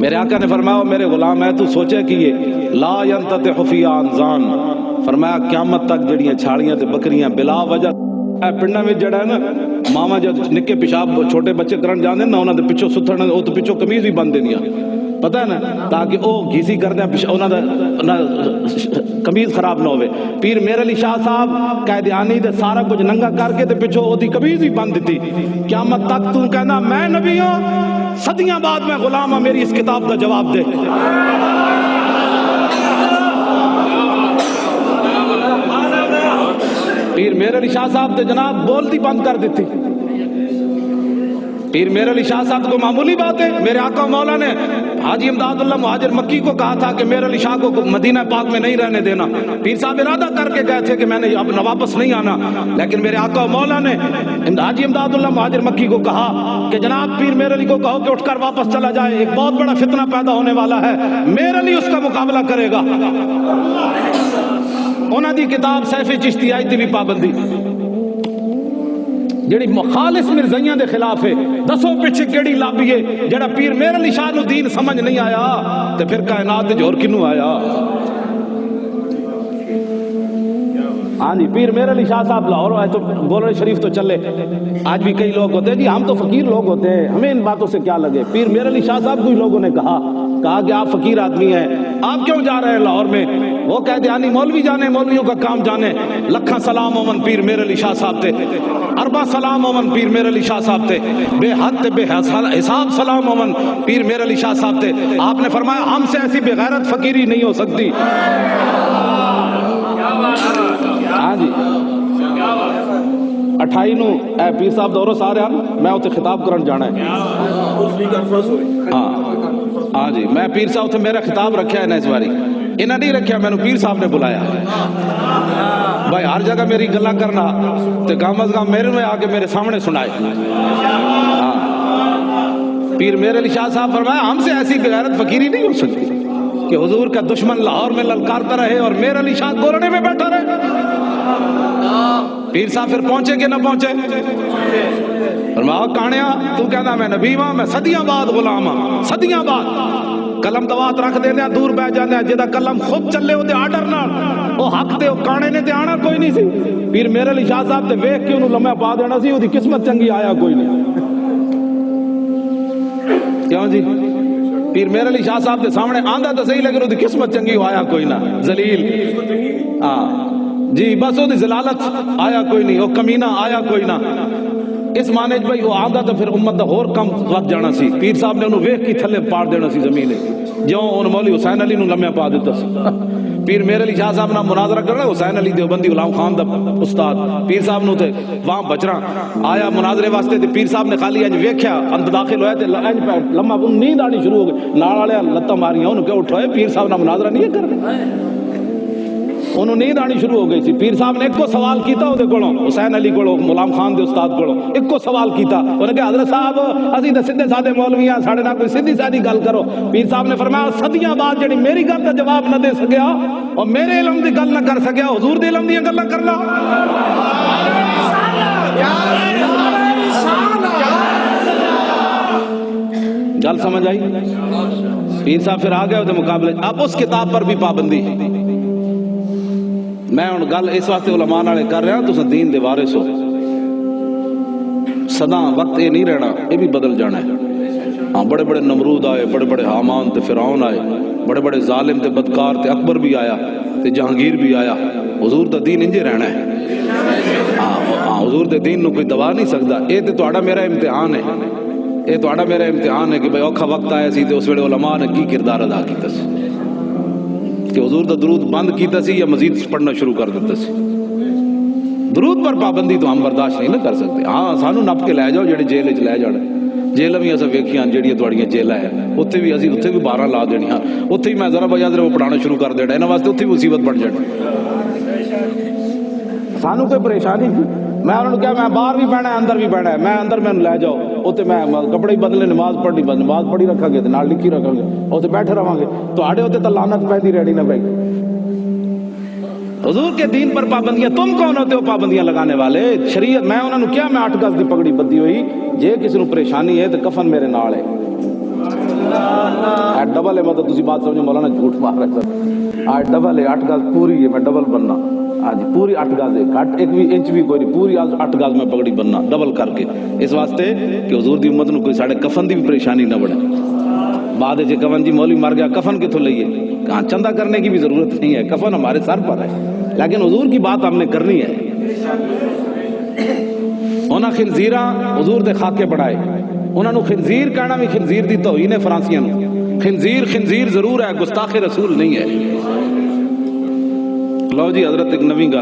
میرے آقا نے فرمایا میرے غلام ہے تو سوچے کہ یہ لا ينتطع فی انزان، فرمایا قیامت تک جڑیاں چھاڑیاں تے بکریاں بلا وجہ پنڈا میں جڑا ہے نا ماما جب نکے پیشاب چھوٹے بچے کرن جاندے نا انہاں دے پیچھے ستھن او تے پیچھے قمیض بھی بن دینیاں، پتہ ہے نا، تاکہ او گھیسی کردے انہاں دا قمیض خراب نہ ہوئے۔ پیر میر علی شاہ صاحب قائدیانی دے سارا کچھ ننگا کر کے تے پیچھے او دی قمیض بھی بن دتی۔ قیامت تک تو کہنا میں نبی ہوں، صدیاں بعد میں غلام ہوں، میری اس کتاب دا جواب دے۔ پیر میر علی شاہ صاحب تے جناب بولتی بند کر دیتی۔ پیر میر علی شاہ صاحب کو معمولی بات ہے، میرے آقا مولا نے حاجی امداد اللہ مہاجر مکی کو کہا تھا کہ میر علی شاہ کو مدینہ پاک میں نہیں رہنے دینا، پیر صاحب ارادہ کر کے گئے تھے کہ میں نے اب واپس نہیں آنا، لیکن میرے آقا مولا نے حاجی امداد اللہ مہاجر مکی کو کہا کہ جناب پیر میر علی کو کہو کہ اٹھ کر واپس چلا جائے، ایک بہت بڑا فتنہ پیدا ہونے والا ہے، میر علی اس کا مقابلہ کرے گا۔ انہاں دی کتاب سیف چشتی آئی تھی بھی پابندی جڑی مخالص مرزائیاں دے خلاف ہے، دسو پیچھے کیڑی لابی ہے جڑا پیر میر علی شاہ نو دین سمجھ نہیں آیا تے پھر کائنات تے جور کنوں آیا؟ ہاں جی، پیر میر علی شاہ صاحب لاہور آئے تو گولڑے شریف تو چلے، آج بھی کئی لوگ ہوتے ہیں جی ہم تو فقیر لوگ ہوتے ہیں، ہمیں ان باتوں سے کیا لگے۔ پیر میر علی شاہ صاحب کو ہی لوگوں نے کہا کہ آپ فقیر آدمی ہیں، آپ کیوں جا رہے ہیں لاہور میں؟ وہ کہتے ہیں مولوی جانے، مولویوں کا کام جانے، لکھاں سلام اومن پیر میر علی شاہ صاحب تے، اربا سلام اومن پیر میر علی شاہ صاحب تے، بے حد تے بے حساب سلام اومن پیر میر علی شاہ صاحب تے۔ آپ نے فرمایا ہم سے ایسی بغیرت فقیری نہیں ہو سکتی۔ ہاں جی 28 نو اے پیر صاحب دورو سارے ہیں، میں اتنے خطاب کرن جانا ہے۔ ہاں جی میں پیر صاحب اتنے میرا خطاب رکھا ہے نا اس باری، انہیں نہیں رکھا، میں نے پیر صاحب نے بلایا بھائی ہر جگہ میری گلا کرنا تو کم از کم میرے میں آ کے میرے سامنے سنائے۔ ہاں پیر میر علی شاہ صاحب فرمایا ہم سے ایسی بغیرت فقیری نہیں ہو سکتی کہ حضور کا دشمن لاہور میں للکارتا رہے اور میر علی شاہ گولڑے میں بیٹھا رہے۔ پیر صاحب پھر پہنچے کہ نہ پہنچے؟ فرمایا کانیا تو کہنا میں نبی ہاں، میں صدیاں بعد غلام ہاں، صدیاں بعد قلم دوات رکھ دینے دور بہ جانے جدا قلم خود چلے ہوتے آڈر نہ وہ حق تے کانے نے تے آنا کوئی نہیں سی۔ پیر میر علی شاہ صاحب تے ویکھ کے انہوں لمحہ پا دینا سی، وہ قسمت چنگی آیا کوئی نہیں۔ کیوں جی پیر میر علی شاہ صاحب کے سامنے آندا تو صحیح لیکن وہ قسمت چنگی آیا کوئی نہ، ذلیل ہاں جی بس وہ ذلالت آیا کوئی نہیں، وہ کمینہ آیا کوئی نہ۔ اس معنی بھائی وہ آندا تو پھر امت دا اور کم لگ جانا سی۔ پیر صاحب نے انہوں ویکھ کی تھلے پاڑ دینا سی زمین جو ان مولوی حسین علی نو لمحہ پا دیتا سی۔ پیر میر علی شاہ صاحب نہ مناظرہ کرنا، حسین علی دیوبندی غلام خان دا استاد پیر صاحب نو تے وہاں بچرا آیا مناظرے واسطے تے پیر صاحب نے خالی انج ویکھیا اندر داخل ہویا تے انج پہ لمحہ نیند آنی شروع ہو گئی، نال والے لتاں ماریاں انہوں کہ اٹھوئے پیر صاحب نہ مناظرہ نہیں کرنا، انہوں نیند آنی شروع ہو گئی سی۔ پیر صاحب نے ایک کو سوال کیتا وہ کولوں حسین علی کولوں غلام خان دے استاد کولوں ایک کو سوال کیتا، انہوں نے کہا حضرت صاحب اسی تے سیدھے سادے مولوی ہیں، ساڈے نال کوئی سیدھی سادی گل کرو۔ پیر صاحب نے فرمایا صدیاں بعد جڑی میری گل دا جواب نہ دے سکیا اور میرے علم دی گل نہ کر سکیا، حضور دے علم دی گل نہ کرنا۔ گل سمجھ آئی؟ پیر صاحب پھر آ گئے وہ مقابلے، اب اس کتاب پر بھی پابندی۔ میں ہوں گل اس واسطے علماء والے کر رہا تو دین دے وارث ہو، سدا وقت یہ نہیں رہنا، یہ بھی بدل جانا ہے۔ ہاں بڑے بڑے نمرود آئے، بڑے بڑے حامان تے فرعون آئے، بڑے بڑے ظالم تے بدکار تے اکبر بھی آیا تے جہانگیر بھی آیا، حضور دا دین انجے رہنا ہے۔ ہاں حضور دے دین نو کوئی دبا نہیں سکتا، یہ تے تہاڈا میرا امتحان ہے، یہ تہاڈا میرا امتحان ہے کہ بھائی اوکھا وقت آیا سی تے اس ویلے علماء نے کی کردار ادا کیتا سی کہ حضور دا درود بند کیتا سی یا مزید پڑھنا شروع کر دیتا سی۔ درود پر پابندی تو ہم برداشت نہیں نہ کر سکتے۔ ہاں سانو نپ کے لے جاؤ جڑے جیل وچ لے جانا، جیل بھی اصل ویکھیاں جہاں تھوڑیاں جیلاں ہیں اتنے بھی اسی اتنے بھی 12 لا دینیاں، اتنے ہی میں ذرا بجا وہ پڑھانا شروع کر دینا، یہاں واسطے اتنے بھی مصیبت بن جانی۔ سانو کوئی پریشانی نہیں، میں انہوں نے کہا میں باہر بھی پہنا ہے اندر بھی پہنا ہے، میں اندر میں لے جاؤ اتنے میں کپڑے ہی بدلے، نماز پڑھنی بس نماز پڑھی رکھا گے نال لکھی رکھا گے اتنے بیٹھے رہا گے، تو اتنے لعنت پہنتی رہنی نہ بھائی۔ حضور کے دین پر پابندیاں، تم کون ہوتے ہو پابندیاں لگانے والے؟ شریعت میں انہوں نے کیا میں 8 گز کی پگڑی بدھی ہوئی، جے کسی کو پریشانی ہے تو کفن میرے نال ہے۔ ڈبل ہے مطلب تسی بات سمجھو مولانا جھوٹ مار رہے سر آج ڈبل ہے 8 گز پوری ہے میں ڈبل بننا آج پوری 8 گز ہے گھٹ 1 بھی انچ بھی کوئی نہیں پوری 8 گز میں پگڑی بننا ڈبل کر کے اس واسطے کہ حضور دی امت نو کوئی ساڑے کفن دی بھی پریشانی نہ بڑھے بعد جے کفن جی مولوی مر گیا کفن کتوں لئیے کہاں چندہ کرنے کی بھی ضرورت نہیں ہے کفن ہمارے سر پر ہے لیکن حضور کی بات ہم نے کرنی ہے انہاں خنزیرہ حضور دے خاکے بڑھائے انہاں نو خنزیر کہنا بھی خنزیر دی توہین ہے فرانسیاں نو خنزیر ضرور ہے گستاخ رسول نہیں ہے لو جی حضرت ایک نویں گل